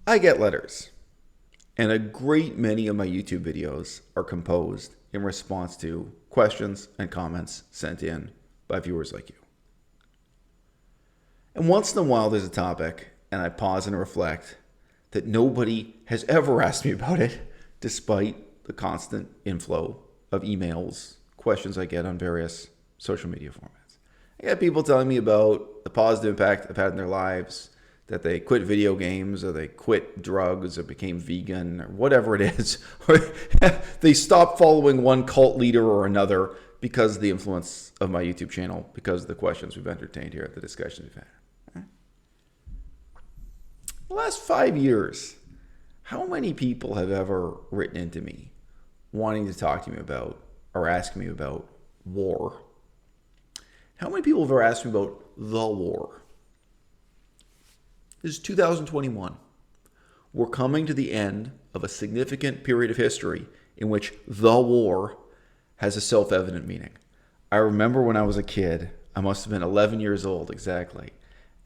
I get letters, and a great many of my YouTube videos are composed in response to questions and comments sent in by viewers like you. And once in a while there's a topic, and I pause and reflect that nobody has ever asked me about it, despite the constant inflow of emails, questions I get on various social media formats. I get people telling me about the positive impact I've had in their lives, that they quit video games, or they quit drugs, or became vegan, or whatever it is, or they stopped following one cult leader or another because of the influence of my YouTube channel, because of the questions we've entertained here, the discussions we've had. The last 5 years, how many people have ever written into me wanting to talk to me about or ask me about war? How many people have ever asked me about the war? This is 2021. We're coming to the end of a significant period of history in which the war has a self-evident meaning. I remember when I was a kid, I must have been 11 years old exactly,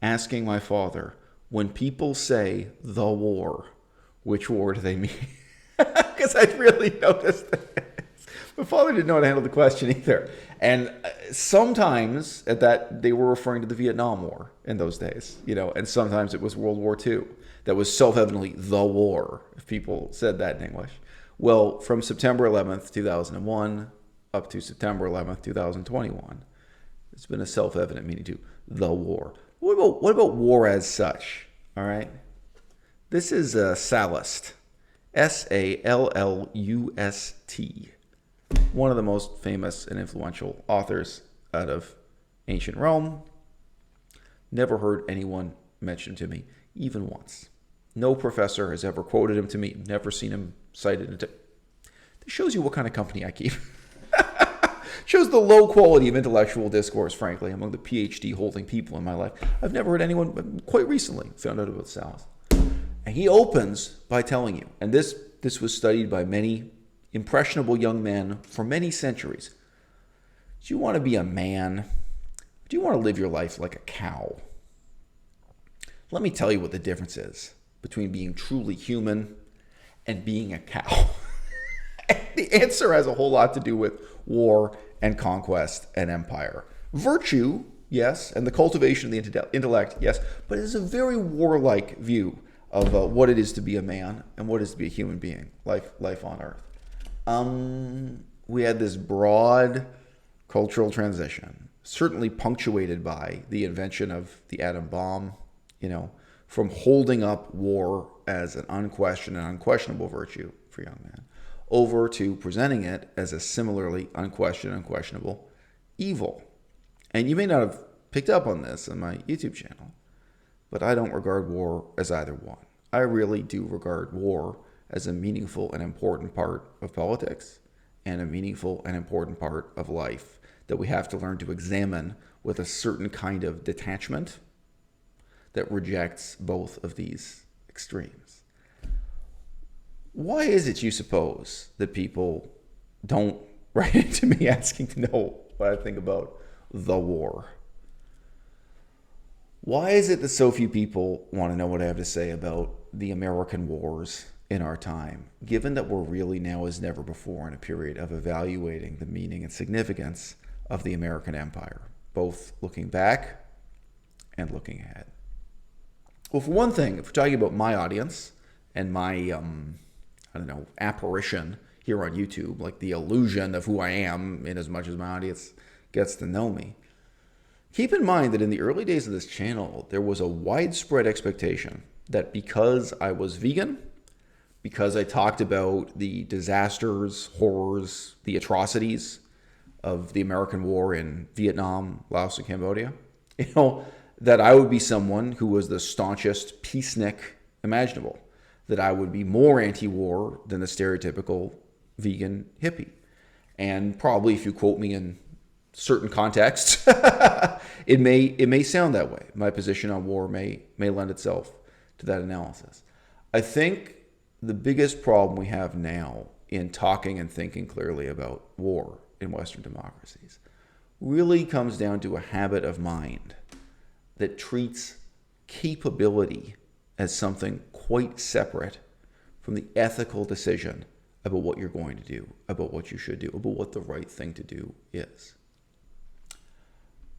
asking my father, when people say the war, which war do they mean? Because I'd really noticed this. My father didn't know how to handle the question either. And sometimes at that they were referring to the Vietnam War in those days, and sometimes it was World War II. That was self-evidently the war, if people said that in English. Well, from September 11th, 2001 up to September 11th, 2021, it's been a self-evident meaning to the war. What about war as such? All right. This is Sallust, Sallust, one of the most famous and influential authors out of ancient Rome. Never heard anyone mention to me even once. No professor has ever quoted him to me. Never seen him cited. This shows you what kind of company I keep. Shows the low quality of intellectual discourse, frankly, among the PhD holding people in my life. I've never heard anyone, quite recently, found out about Sallust. And he opens by telling you, and this was studied by many impressionable young men for many centuries. Do you want to be a man? Do you want to live your life like a cow? Let me tell you what the difference is between being truly human and being a cow. The answer has a whole lot to do with war and conquest and empire. Virtue, yes, and the cultivation of the intellect, yes, but it is a very warlike view of what it is to be a man and what it is to be a human being, life on earth. We had this broad cultural transition, certainly punctuated by the invention of the atom bomb, from holding up war as an unquestioned and unquestionable virtue for young men, over to presenting it as a similarly unquestioned, unquestionable evil. And you may not have picked up on this on my YouTube channel, but I don't regard war as either one. I really do regard war as a meaningful and important part of politics and a meaningful and important part of life that we have to learn to examine with a certain kind of detachment that rejects both of these extremes. Why is it, you suppose, that people don't write into me asking to know what I think about the war? Why is it that so few people want to know what I have to say about the American wars in our time, given that we're really now as never before in a period of evaluating the meaning and significance of the American empire, both looking back and looking ahead? Well, for one thing, if we're talking about my audience and my, apparition here on YouTube, like the illusion of who I am in as much as my audience gets to know me, keep in mind that in the early days of this channel, there was a widespread expectation that because I was vegan, because I talked about the disasters, horrors, the atrocities of the American war in Vietnam, Laos, and Cambodia, that I would be someone who was the staunchest peacenik imaginable, that I would be more anti-war than the stereotypical vegan hippie. And probably if you quote me in certain contexts, it may sound that way. My position on war may lend itself to that analysis. I think the biggest problem we have now in talking and thinking clearly about war in Western democracies really comes down to a habit of mind that treats capability as something quite separate from the ethical decision about what you're going to do, about what you should do, about what the right thing to do is.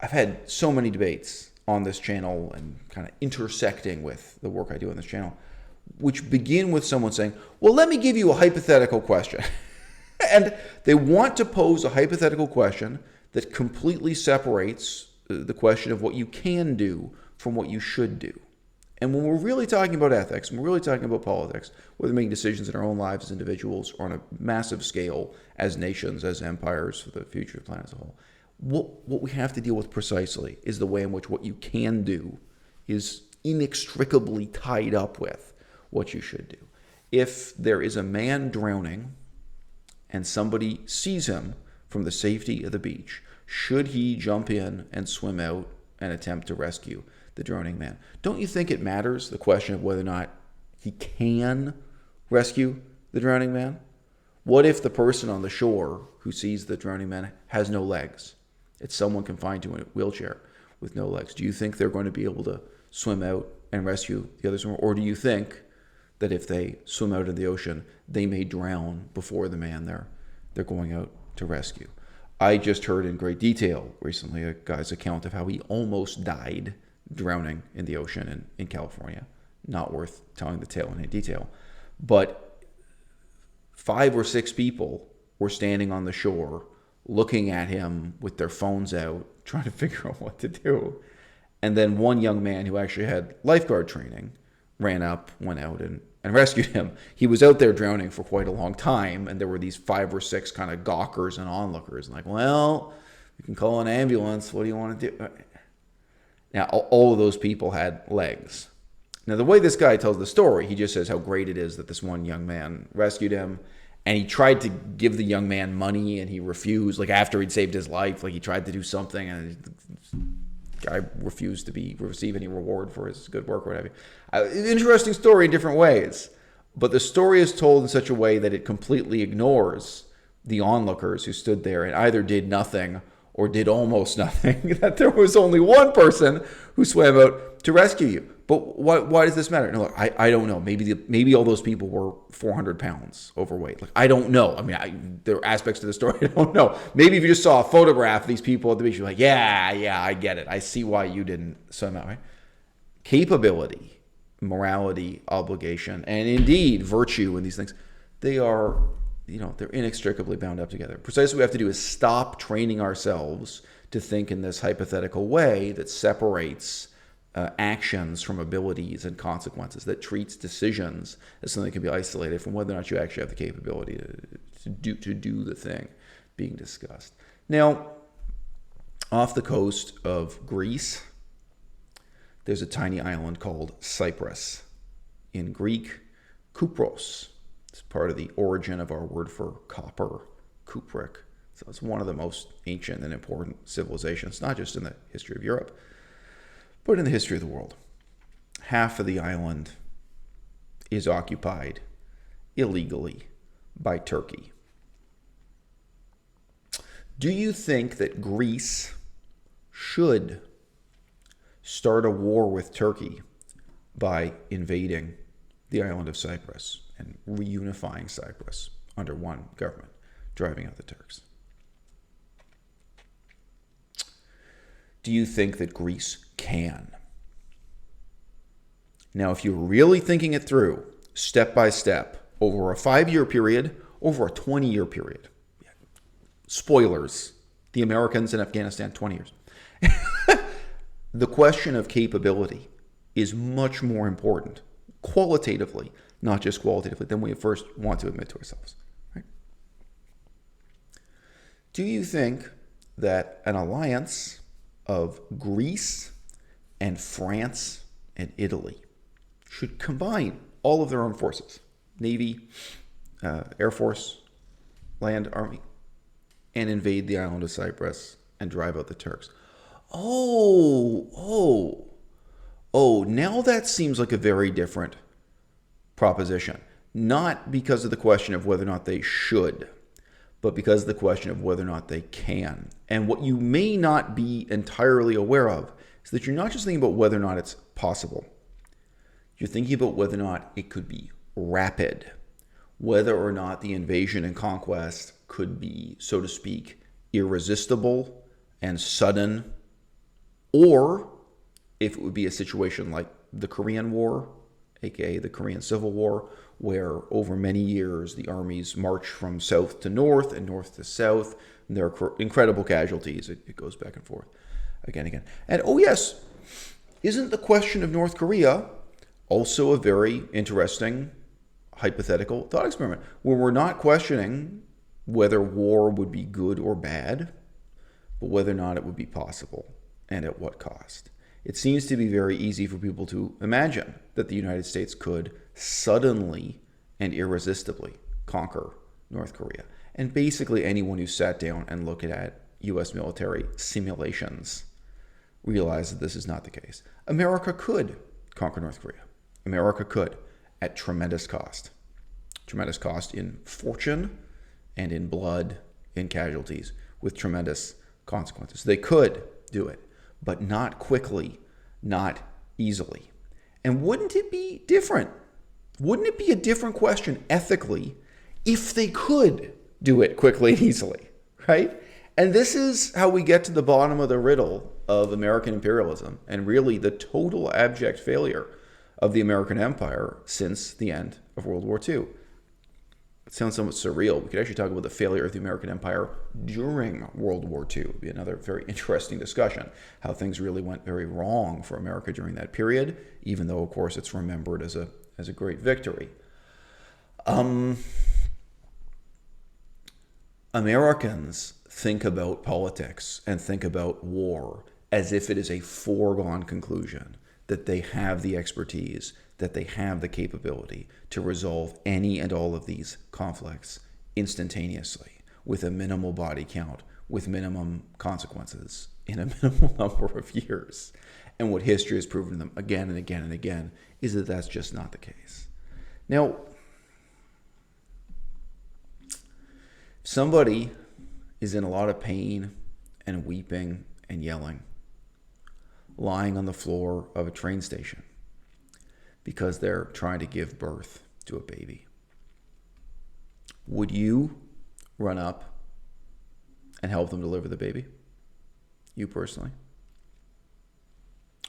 I've had so many debates on this channel and kind of intersecting with the work I do on this channel, which begin with someone saying, well, let me give you a hypothetical question. And they want to pose a hypothetical question that completely separates the question of what you can do from what you should do. And when we're really talking about ethics, when we're really talking about politics, whether making decisions in our own lives as individuals or on a massive scale as nations, as empires for the future of the planet as a whole, what we have to deal with precisely is the way in which what you can do is inextricably tied up with what you should do. If there is a man drowning and somebody sees him from the safety of the beach, should he jump in and swim out and attempt to rescue the drowning man? Don't you think it matters, the question of whether or not he can rescue the drowning man? What if the person on the shore who sees the drowning man has no legs? It's someone confined to a wheelchair with no legs. Do you think they're going to be able to swim out and rescue the other swimmer? Or do you think that if they swim out in the ocean, they may drown before the man they're going out to rescue? I just heard in great detail recently a guy's account of how he almost died drowning in the ocean in California. Not worth telling the tale in any detail. But 5 or 6 people were standing on the shore looking at him with their phones out, trying to figure out what to do. And then one young man who actually had lifeguard training ran up, went out, and rescued him. He was out there drowning for quite a long time, and there were these 5 or 6 kind of gawkers and onlookers, and like, well, you can call an ambulance. What do you want to do? Now, all of those people had legs. Now, the way this guy tells the story, he just says how great it is that this one young man rescued him. And he tried to give the young man money, and he refused. Like, after he'd saved his life, like, he tried to do something, and the guy refused to receive any reward for his good work or whatever. Interesting story in different ways. But the story is told in such a way that it completely ignores the onlookers who stood there and either did nothing or did almost nothing, that there was only one person who swam out to rescue you. But why does this matter? No, look, I don't know. Maybe all those people were 400 pounds overweight. Like, I don't know. I mean, there are aspects to the story I don't know. Maybe if you just saw a photograph of these people at the beach, you're like, yeah, I get it. I see why you didn't swim out, right? Capability, morality, obligation, and indeed virtue and these things, they are, they're inextricably bound up together. Precisely what we have to do is stop training ourselves to think in this hypothetical way that separates actions from abilities and consequences, that treats decisions as something that can be isolated from whether or not you actually have the capability to do the thing being discussed. Now, off the coast of Greece, there's a tiny island called Cyprus. In Greek, Kupros. It's part of the origin of our word for copper, kuprik. So it's one of the most ancient and important civilizations, not just in the history of Europe, but in the history of the world. Half of the island is occupied illegally by Turkey. Do you think that Greece should start a war with Turkey by invading the island of Cyprus and reunifying Cyprus under one government, driving out the Turks? Do you think that Greece can? Now, if you're really thinking it through, step by step, over a 5-year period, over a 20-year period. Spoilers, the Americans in Afghanistan, 20 years. The question of capability is much more important, qualitatively, not just qualitatively, than we first want to admit to ourselves. Right? Do you think that an alliance of Greece and France and Italy should combine all of their armed forces, Navy, Air Force, Land, Army, and invade the island of Cyprus and drive out the Turks? Now that seems like a very different proposition. Not because of the question of whether or not they should, but because of the question of whether or not they can. And what you may not be entirely aware of is that you're not just thinking about whether or not it's possible. You're thinking about whether or not it could be rapid, whether or not the invasion and conquest could be, so to speak, irresistible and sudden, or if it would be a situation like the Korean War, aka the Korean Civil War, where over many years the armies march from south to north and north to south, and there are incredible casualties. It goes back and forth again and again. And oh yes, isn't the question of North Korea also a very interesting hypothetical thought experiment, where we're not questioning whether war would be good or bad, but whether or not it would be possible and at what cost? It seems to be very easy for people to imagine that the United States could suddenly and irresistibly conquer North Korea. And basically anyone who sat down and looked at US military simulations realized that this is not the case. America could conquer North Korea. America could, at tremendous cost. Tremendous cost in fortune and in blood, in casualties, with tremendous consequences. They could do it, but not quickly, not easily. And wouldn't it be different? Wouldn't it be a different question ethically if they could do it quickly and easily, right? And this is how we get to the bottom of the riddle of American imperialism and really the total abject failure of the American empire since the end of World War II. It sounds somewhat surreal. We could actually talk about the failure of the American empire during World War II. It would be another very interesting discussion, how things really went very wrong for America during that period, even though, of course, it's remembered as a great victory. Americans think about politics and think about war as if it is a foregone conclusion, that they have the expertise, that they have the capability to resolve any and all of these conflicts instantaneously, with a minimal body count, with minimum consequences, in a minimal number of years. And what history has proven to them again and again and again is that that's just not the case. Now, somebody is in a lot of pain and weeping and yelling, lying on the floor of a train station because they're trying to give birth to a baby. Would you run up and help them deliver the baby? You personally?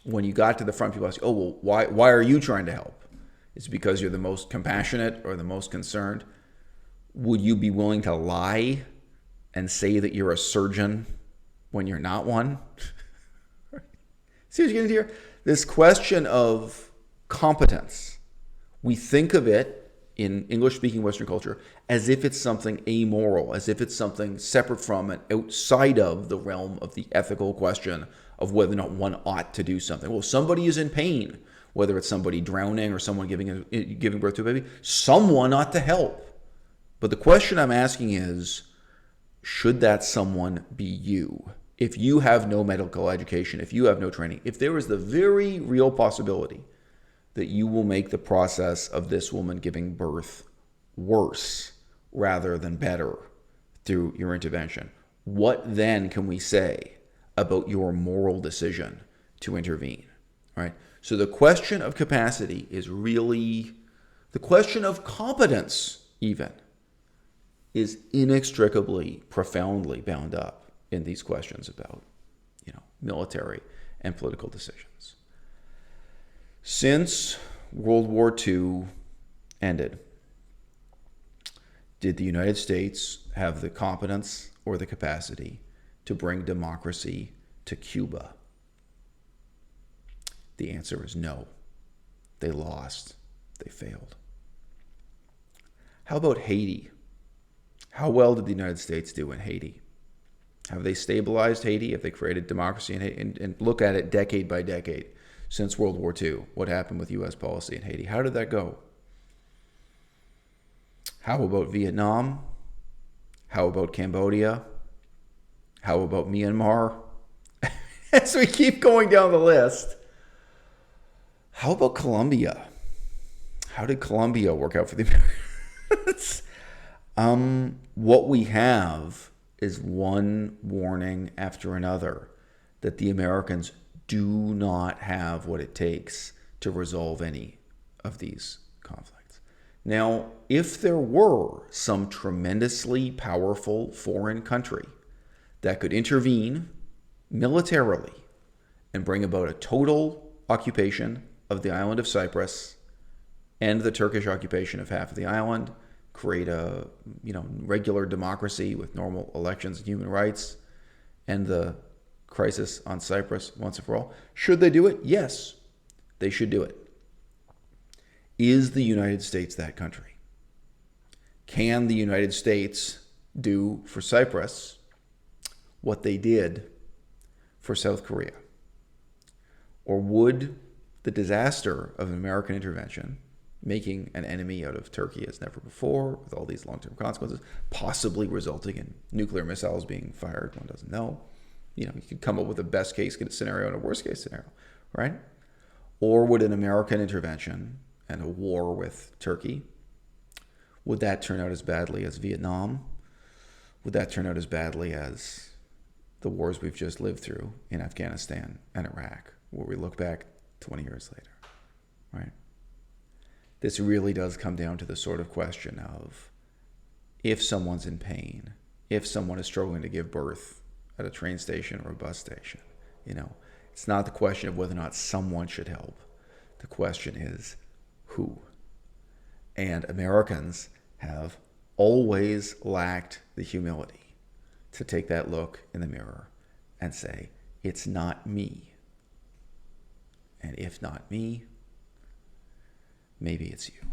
When you got to the front, people ask you, oh, well, why are you trying to help? It's because you're the most compassionate or the most concerned. Would you be willing to lie and say that you're a surgeon when you're not one? See what you're getting here? This question of competence, we think of it in English-speaking Western culture as if it's something amoral, as if it's something separate from and outside of the realm of the ethical question of whether or not one ought to do something. Well, somebody is in pain, whether it's somebody drowning or someone giving birth to a baby, someone ought to help. But the question I'm asking is, should that someone be you? If you have no medical education, if you have no training, if there is the very real possibility that you will make the process of this woman giving birth worse rather than better through your intervention, what then can we say about your moral decision to intervene, right? So the question of capacity is really, the question of competence even, is inextricably, profoundly bound up in these questions about, military and political decisions. Since World War II ended, did the United States have the competence or the capacity to bring democracy to Cuba? The answer is no. They lost. They failed. How about Haiti? How well did the United States do in Haiti? Have they stabilized Haiti? Have they created democracy in Haiti? And look at it decade by decade since World War II. What happened with U.S. policy in Haiti? How did that go? How about Vietnam? How about Cambodia? How about Myanmar? As we keep going down the list, how about Colombia? How did Colombia work out for the Americans? What we have is one warning after another that the Americans do not have what it takes to resolve any of these conflicts. Now, if there were some tremendously powerful foreign country that could intervene militarily and bring about a total occupation of the island of Cyprus, end the Turkish occupation of half of the island, create a regular democracy with normal elections and human rights, end the crisis on Cyprus once and for all. Should they do it? Yes, they should do it. Is the United States that country? Can the United States do for Cyprus what they did for South Korea? Or would the disaster of American intervention, making an enemy out of Turkey as never before, with all these long-term consequences, possibly resulting in nuclear missiles being fired, one doesn't know. You could come up with a best case scenario and a worst case scenario, right? Or would an American intervention and a war with Turkey, would that turn out as badly as Vietnam? Would that turn out as badly as the wars we've just lived through in Afghanistan and Iraq, where we look back 20 years later, right? This really does come down to the sort of question of, if someone's in pain, if someone is struggling to give birth at a train station or a bus station, it's not the question of whether or not someone should help. The question is, who? And Americans have always lacked the humility to take that look in the mirror and say, it's not me. And if not me, maybe it's you.